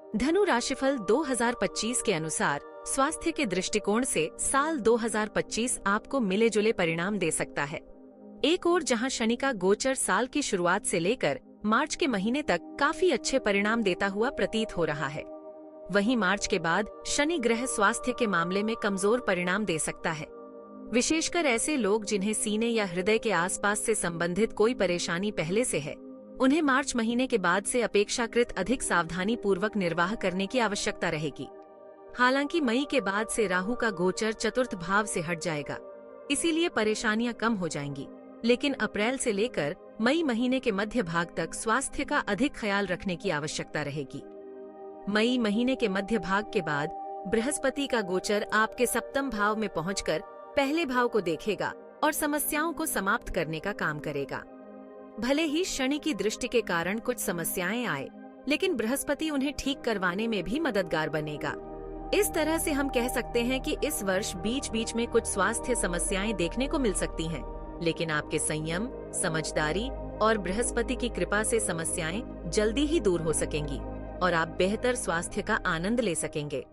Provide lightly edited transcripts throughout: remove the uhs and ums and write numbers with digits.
धनु राशिफल 2025 के अनुसार स्वास्थ्य के दृष्टिकोण से साल 2025 आपको मिले जुले परिणाम दे सकता है। एक ओर जहां शनि का गोचर साल की शुरुआत से लेकर मार्च के महीने तक काफी अच्छे परिणाम देता हुआ प्रतीत हो रहा है, वहीं मार्च के बाद शनि ग्रह स्वास्थ्य के मामले में कमजोर परिणाम दे सकता है। विशेषकर ऐसे लोग जिन्हें सीने या हृदय के आसपास से संबंधित कोई परेशानी पहले से है, उन्हें मार्च महीने के बाद से अपेक्षाकृत अधिक सावधानी पूर्वक निर्वाह करने की आवश्यकता रहेगी। हालांकि मई के बाद से राहु का गोचर चतुर्थ भाव से हट जाएगा, इसीलिए परेशानियां कम हो जाएंगी। लेकिन अप्रैल से लेकर मई महीने के मध्य भाग तक स्वास्थ्य का अधिक ख्याल रखने की आवश्यकता रहेगी। मई महीने के मध्य भाग के बाद बृहस्पति का गोचर आपके सप्तम भाव में पहुंचकर पहले भाव को देखेगा और समस्याओं को समाप्त करने का काम करेगा। भले ही शनि की दृष्टि के कारण कुछ समस्याएं आए, लेकिन बृहस्पति उन्हें ठीक करवाने में भी मददगार बनेगा। इस तरह से हम कह सकते हैं कि इस वर्ष बीच बीच में कुछ स्वास्थ्य समस्याएं देखने को मिल सकती हैं, लेकिन आपके संयम, समझदारी और बृहस्पति की कृपा से समस्याएं जल्दी ही दूर हो सकेंगी और आप बेहतर स्वास्थ्य का आनंद ले सकेंगे।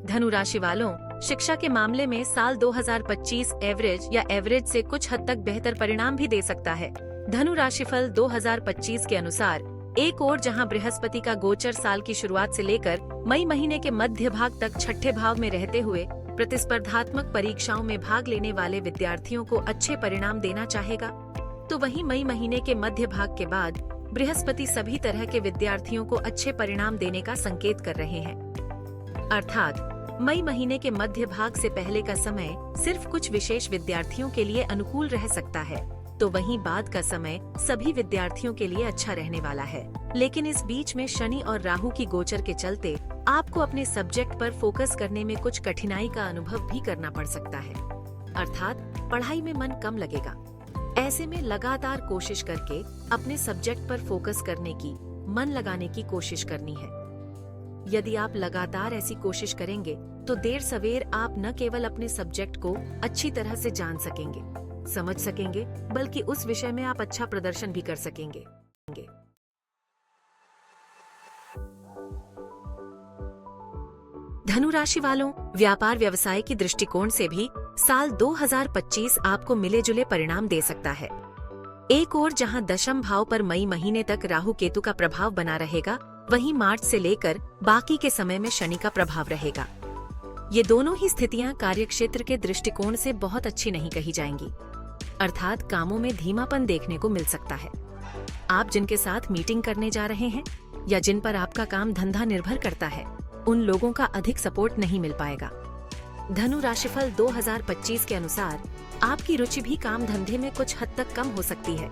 धनु राशि वालों, शिक्षा के मामले में साल 2025 एवरेज से कुछ हद तक बेहतर परिणाम भी दे सकता है। धनु राशिफल 2025 के अनुसार एक ओर जहां बृहस्पति का गोचर साल की शुरुआत से लेकर मई महीने के मध्य भाग तक छठे भाव में रहते हुए प्रतिस्पर्धात्मक परीक्षाओं में भाग लेने वाले विद्यार्थियों को अच्छे परिणाम देना चाहेगा, तो वहीं मई महीने के मध्य भाग के बाद बृहस्पति सभी तरह के विद्यार्थियों को अच्छे परिणाम देने का संकेत कर रहे हैं। अर्थात मई महीने के मध्य भाग से पहले का समय सिर्फ कुछ विशेष विद्यार्थियों के लिए अनुकूल रह सकता है, तो वहीं बाद का समय सभी विद्यार्थियों के लिए अच्छा रहने वाला है। लेकिन इस बीच में शनि और राहु की गोचर के चलते आपको अपने सब्जेक्ट पर फोकस करने में कुछ कठिनाई का अनुभव भी करना पड़ सकता है, अर्थात पढ़ाई में मन कम लगेगा। ऐसे में लगातार कोशिश करके अपने सब्जेक्ट पर फोकस करने की, मन लगाने की कोशिश करनी है। यदि आप लगातार ऐसी कोशिश करेंगे तो देर सवेर आप न केवल अपने सब्जेक्ट को अच्छी तरह से जान सकेंगे, समझ सकेंगे, बल्कि उस विषय में आप अच्छा प्रदर्शन भी कर सकेंगे। धनु राशि वालों, व्यापार व्यवसाय की दृष्टिकोण से भी साल 2025 आपको मिले जुले परिणाम दे सकता है। एक ओर जहां दशम भाव पर मई महीने तक राहु केतु का प्रभाव बना रहेगा, वहीं मार्च से लेकर बाकी के समय में शनि का प्रभाव रहेगा। ये दोनों ही स्थितियां कार्यक्षेत्र के दृष्टिकोण से बहुत अच्छी नहीं कही जाएंगी, अर्थात कामों में धीमापन देखने को मिल सकता है। आप जिनके साथ मीटिंग करने जा रहे हैं या जिन पर आपका काम धंधा निर्भर करता है, उन लोगों का अधिक सपोर्ट नहीं मिल पाएगा। धनु राशिफल 2025 के अनुसार आपकी रुचि भी काम धंधे में कुछ हद तक कम हो सकती है,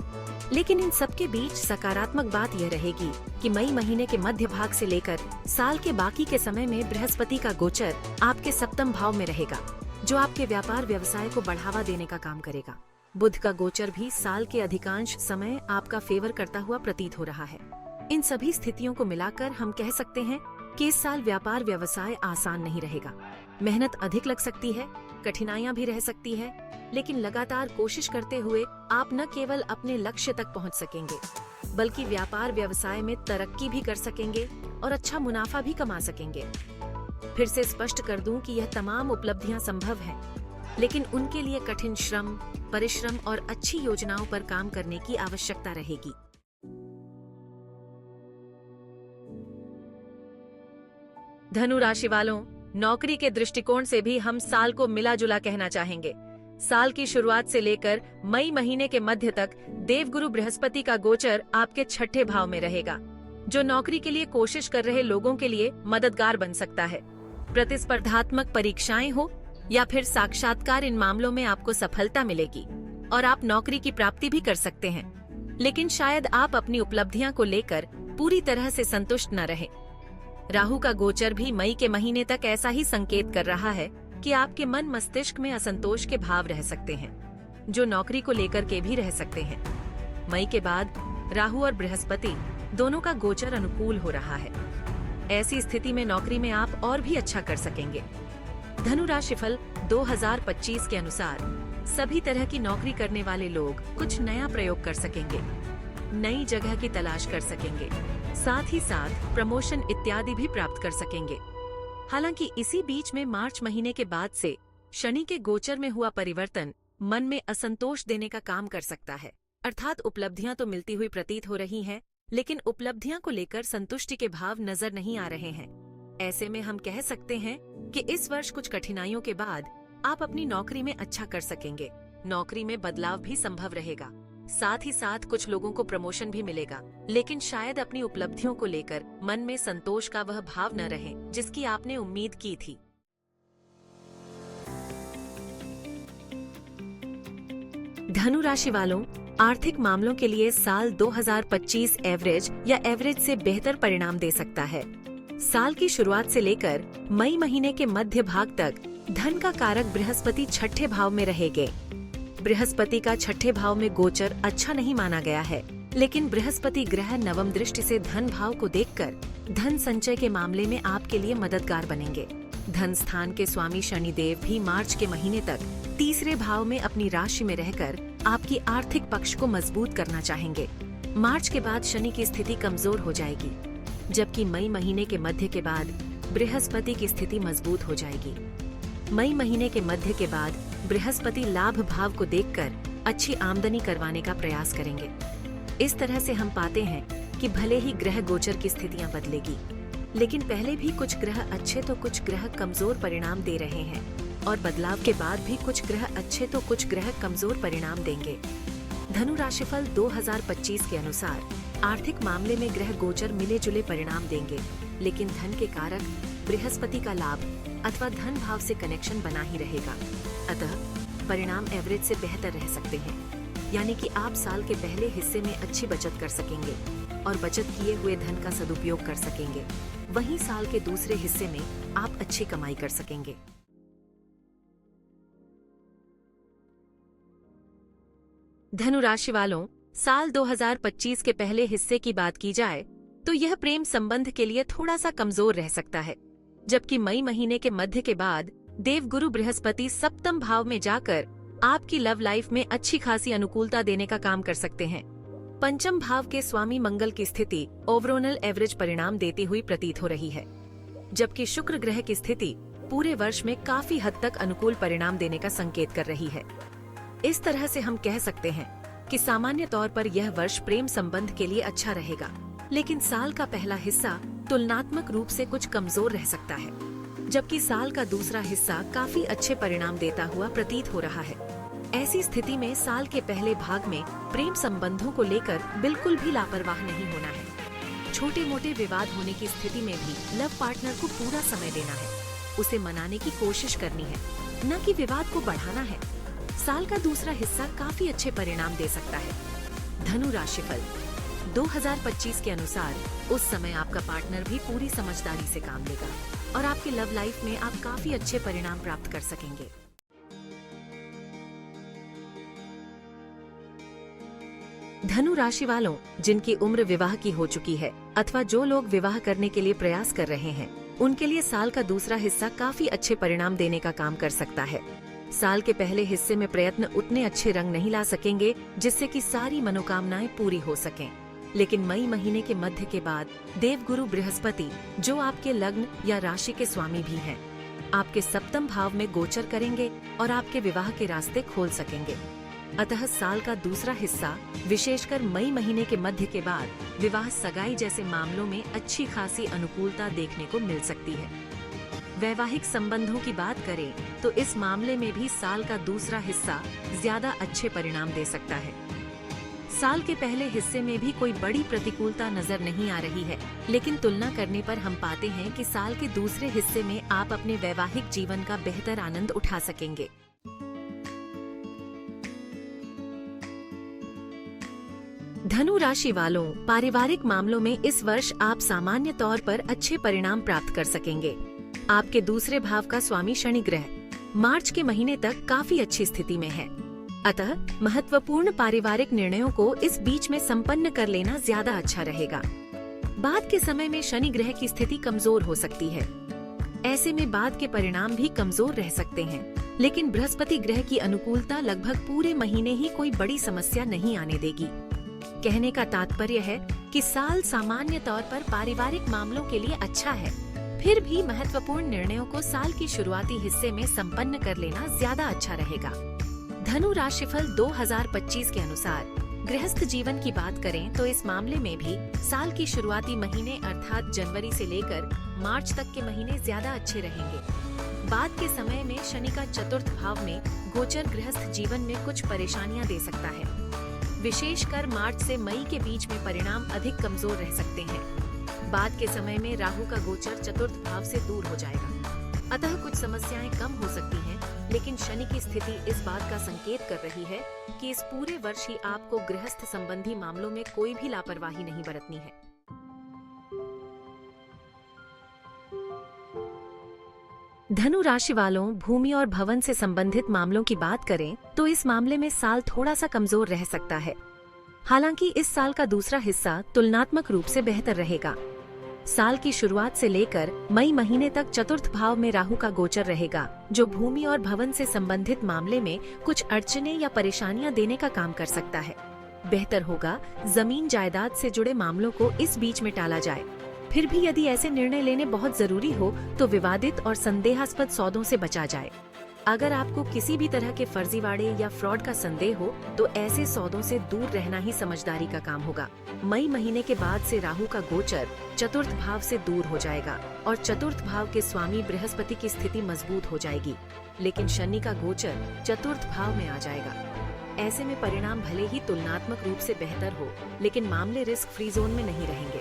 लेकिन इन सब के बीच सकारात्मक बात यह रहेगी कि मई महीने के मध्य भाग से लेकर साल के बाकी के समय में बृहस्पति का गोचर आपके सप्तम भाव में रहेगा, जो आपके व्यापार व्यवसाय को बढ़ावा देने का काम करेगा। बुध का गोचर भी साल के अधिकांश समय आपका फेवर करता हुआ प्रतीत हो रहा है। इन सभी स्थितियों को मिलाकर हम कह सकते हैं कि इस साल व्यापार व्यवसाय आसान नहीं रहेगा। मेहनत अधिक लग सकती है, कठिनाइयां भी रह सकती है, लेकिन लगातार कोशिश करते हुए आप न केवल अपने लक्ष्य तक पहुंच सकेंगे, बल्कि व्यापार व्यवसाय में तरक्की भी कर सकेंगे और अच्छा मुनाफा भी कमा सकेंगे। फिर से स्पष्ट कर दूं कि यह तमाम उपलब्धियां संभव हैं, लेकिन उनके लिए कठिन श्रम, परिश्रम और अच्छी योजनाओं पर काम करने की आवश्यकता रहेगी। धनु राशि वालों, नौकरी के दृष्टिकोण से भी हम साल को मिला जुला कहना चाहेंगे। साल की शुरुआत से लेकर मई महीने के मध्य तक देवगुरु बृहस्पति का गोचर आपके छठे भाव में रहेगा, जो नौकरी के लिए कोशिश कर रहे लोगों के लिए मददगार बन सकता है। प्रतिस्पर्धात्मक परीक्षाएं हो या फिर साक्षात्कार, इन मामलों में आपको सफलता मिलेगी और आप नौकरी की प्राप्ति भी कर सकते हैं। लेकिन शायद आप अपनी उपलब्धियां को लेकर पूरी तरह से संतुष्ट न रहें। राहु का गोचर भी मई के महीने तक ऐसा ही संकेत कर रहा है कि आपके मन मस्तिष्क में असंतोष के भाव रह सकते हैं, जो नौकरी को लेकर के भी रह सकते हैं। मई के बाद राहु और बृहस्पति दोनों का गोचर अनुकूल हो रहा है। ऐसी स्थिति में नौकरी में आप और भी अच्छा कर सकेंगे। धनु राशिफल 2025 के अनुसार सभी तरह की नौकरी करने वाले लोग कुछ नया प्रयोग कर सकेंगे, नई जगह की तलाश कर सकेंगे साथ ही साथ प्रमोशन इत्यादि भी प्राप्त कर सकेंगे। हालांकि इसी बीच में मार्च महीने के बाद से शनि के गोचर में हुआ परिवर्तन मन में असंतोष देने का काम कर सकता है। अर्थात उपलब्धियां तो मिलती हुई प्रतीत हो रही हैं, लेकिन उपलब्धियां को लेकर संतुष्टि के भाव नजर नहीं आ रहे हैं। ऐसे में हम कह सकते हैं कि इस वर्ष कुछ कठिनाइयों के बाद आप अपनी नौकरी में अच्छा कर सकेंगे। नौकरी में बदलाव भी संभव रहेगा। साथ ही साथ कुछ लोगों को प्रमोशन भी मिलेगा, लेकिन शायद अपनी उपलब्धियों को लेकर मन में संतोष का वह भाव न रहे जिसकी आपने उम्मीद की थी। धनु राशि वालों, आर्थिक मामलों के लिए साल 2025 एवरेज या एवरेज से बेहतर परिणाम दे सकता है। साल की शुरुआत से लेकर मई महीने के मध्य भाग तक धन का कारक बृहस्पति छठे भाव में रहेंगे। बृहस्पति का छठे भाव में गोचर अच्छा नहीं माना गया है, लेकिन बृहस्पति ग्रह नवम दृष्टि से धन भाव को देखकर धन संचय के मामले में आपके लिए मददगार बनेंगे। धन स्थान के स्वामी शनिदेव भी मार्च के महीने तक तीसरे भाव में अपनी राशि में रहकर आपकी आर्थिक पक्ष को मजबूत करना चाहेंगे। मार्च के बाद शनि की स्थिति कमजोर हो जाएगी, जबकि मई महीने के मध्य के बाद बृहस्पति की स्थिति मजबूत हो जाएगी। मई महीने के मध्य के बाद बृहस्पति लाभ भाव को देखकर अच्छी आमदनी करवाने का प्रयास करेंगे। इस तरह से हम पाते हैं कि भले ही ग्रह गोचर की स्थितियां बदलेगी, लेकिन पहले भी कुछ ग्रह अच्छे तो कुछ ग्रह कमजोर परिणाम दे रहे हैं, और बदलाव के बाद भी कुछ ग्रह अच्छे तो कुछ ग्रह कमजोर परिणाम देंगे। धनु राशिफल 2025 के अनुसार आर्थिक मामले में ग्रह गोचर मिले जुले परिणाम देंगे, लेकिन धन के कारक बृहस्पति का लाभ अथवा धन भाव से कनेक्शन बना ही रहेगा। अतः परिणाम एवरेज से बेहतर रह सकते हैं, यानी कि आप साल के पहले हिस्से में अच्छी बचत कर सकेंगे और बचत किए हुए धन का सदुपयोग कर सकेंगे। वहीं साल के दूसरे हिस्से में आप अच्छी कमाई कर सकेंगे। धनु राशि वालों, साल 2025 के पहले हिस्से की बात की जाए तो यह प्रेम संबंध के लिए थोड़ा सा कमजोर रह सकता है, जबकि मई महीने के मध्य के बाद देवगुरु बृहस्पति सप्तम भाव में जाकर आपकी लव लाइफ में अच्छी खासी अनुकूलता देने का काम कर सकते हैं। पंचम भाव के स्वामी मंगल की स्थिति ओवरऑल एवरेज परिणाम देती हुई प्रतीत हो रही है, जबकि शुक्र ग्रह की स्थिति पूरे वर्ष में काफी हद तक अनुकूल परिणाम देने का संकेत कर रही है। इस तरह से हम कह सकते हैं कि सामान्य तौर पर यह वर्ष प्रेम संबंध के लिए अच्छा रहेगा, लेकिन साल का पहला हिस्सा तुलनात्मक रूप से कुछ कमजोर रह सकता है, जबकि साल का दूसरा हिस्सा काफी अच्छे परिणाम देता हुआ प्रतीत हो रहा है। ऐसी स्थिति में साल के पहले भाग में प्रेम संबंधों को लेकर बिल्कुल भी लापरवाह नहीं होना है। छोटे मोटे विवाद होने की स्थिति में भी लव पार्टनर को पूरा समय देना है, उसे मनाने की कोशिश करनी है, न कि विवाद को बढ़ाना है। साल का दूसरा हिस्सा काफी अच्छे परिणाम दे सकता है। धनु राशिफल 2025 के अनुसार उस समय आपका पार्टनर भी पूरी समझदारी से काम लेगा और आपकी लव लाइफ में आप काफी अच्छे परिणाम प्राप्त कर सकेंगे। धनु राशि वालों, जिनकी उम्र विवाह की हो चुकी है अथवा जो लोग विवाह करने के लिए प्रयास कर रहे हैं, उनके लिए साल का दूसरा हिस्सा काफी अच्छे परिणाम देने का काम कर सकता है। साल के पहले हिस्से में प्रयत्न उतने अच्छे रंग नहीं ला सकेंगे जिससे कि सारी मनोकामनाएं पूरी हो सकें, लेकिन मई महीने के मध्य के बाद देवगुरु बृहस्पति, जो आपके लग्न या राशि के स्वामी भी हैं, आपके सप्तम भाव में गोचर करेंगे और आपके विवाह के रास्ते खोल सकेंगे। अतः साल का दूसरा हिस्सा, विशेषकर मई महीने के मध्य के बाद, विवाह सगाई जैसे मामलों में अच्छी खासी अनुकूलता देखने को मिल सकती है। वैवाहिक संबंधों की बात करें तो इस मामले में भी साल का दूसरा हिस्सा ज्यादा अच्छे परिणाम दे सकता है। साल के पहले हिस्से में भी कोई बड़ी प्रतिकूलता नजर नहीं आ रही है, लेकिन तुलना करने पर हम पाते हैं कि साल के दूसरे हिस्से में आप अपने वैवाहिक जीवन का बेहतर आनंद उठा सकेंगे। धनु राशि वालों, पारिवारिक मामलों में इस वर्ष आप सामान्य तौर पर अच्छे परिणाम प्राप्त कर सकेंगे। आपके दूसरे भाव का स्वामी शनि ग्रह मार्च के महीने तक काफी अच्छी स्थिति में है, अतः महत्वपूर्ण पारिवारिक निर्णयों को इस बीच में संपन्न कर लेना ज्यादा अच्छा रहेगा। बाद के समय में शनि ग्रह की स्थिति कमजोर हो सकती है, ऐसे में बाद के परिणाम भी कमजोर रह सकते हैं, लेकिन बृहस्पति ग्रह की अनुकूलता लगभग पूरे महीने ही कोई बड़ी समस्या नहीं आने देगी। कहने का तात्पर्य है कि साल सामान्य तौर पर पारिवारिक मामलों के लिए अच्छा है। फिर भी महत्वपूर्ण निर्णयों को साल की शुरुआती हिस्से में संपन्न कर लेना ज्यादा अच्छा रहेगा। धनु राशिफल 2025 के अनुसार गृहस्थ जीवन की बात करें तो इस मामले में भी साल की शुरुआती महीने अर्थात जनवरी से लेकर मार्च तक के महीने ज्यादा अच्छे रहेंगे। बाद के समय में शनि का चतुर्थ भाव में गोचर गृहस्थ जीवन में कुछ परेशानियां दे सकता है। विशेषकर मार्च से मई के बीच में परिणाम अधिक कमजोर रह सकते हैं। बाद के समय में राहु का गोचर चतुर्थ भाव से दूर हो जाएगा, अतः कुछ समस्याएं कम हो सकती हैं, लेकिन शनि की स्थिति इस बात का संकेत कर रही है कि इस पूरे वर्ष ही आपको गृहस्थ संबंधी मामलों में कोई भी लापरवाही नहीं बरतनी है। धनु राशि वालों, भूमि और भवन से संबंधित मामलों की बात करें तो इस मामले में साल थोड़ा सा कमजोर रह सकता है। हालांकि इस साल का दूसरा हिस्सा तुलनात्मक रूप से बेहतर रहेगा। साल की शुरुआत से लेकर मई महीने तक चतुर्थ भाव में राहु का गोचर रहेगा, जो भूमि और भवन से संबंधित मामले में कुछ अड़चने या परेशानियां देने का काम कर सकता है। बेहतर होगा जमीन जायदाद से जुड़े मामलों को इस बीच में टाला जाए। फिर भी यदि ऐसे निर्णय लेने बहुत जरूरी हो तो विवादित और संदेहास्पद सौदों से बचा जाए। अगर आपको किसी भी तरह के फर्जीवाड़े या फ्रॉड का संदेह हो तो ऐसे सौदों से दूर रहना ही समझदारी का काम होगा। मई महीने के बाद से राहु का गोचर चतुर्थ भाव से दूर हो जाएगा और चतुर्थ भाव के स्वामी बृहस्पति की स्थिति मजबूत हो जाएगी, लेकिन शनि का गोचर चतुर्थ भाव में आ जाएगा। ऐसे में परिणाम भले ही तुलनात्मक रूप से बेहतर हो, लेकिन मामले रिस्क फ्री जोन में नहीं रहेंगे,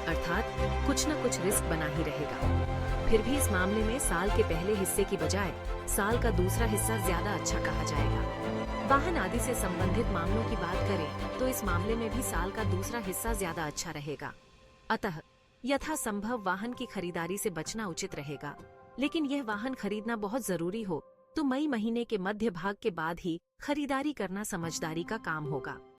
अर्थात कुछ न कुछ रिस्क बना ही रहेगा। फिर भी इस मामले में साल के पहले हिस्से की बजाय साल का दूसरा हिस्सा ज्यादा अच्छा कहा जाएगा। वाहन आदि से संबंधित मामलों की बात करें तो इस मामले में भी साल का दूसरा हिस्सा ज्यादा अच्छा रहेगा, अतः यथासंभव वाहन की खरीदारी से बचना उचित रहेगा। लेकिन यह वाहन खरीदना बहुत जरूरी हो तो मई महीने के मध्य भाग के बाद ही खरीदारी करना समझदारी का काम होगा।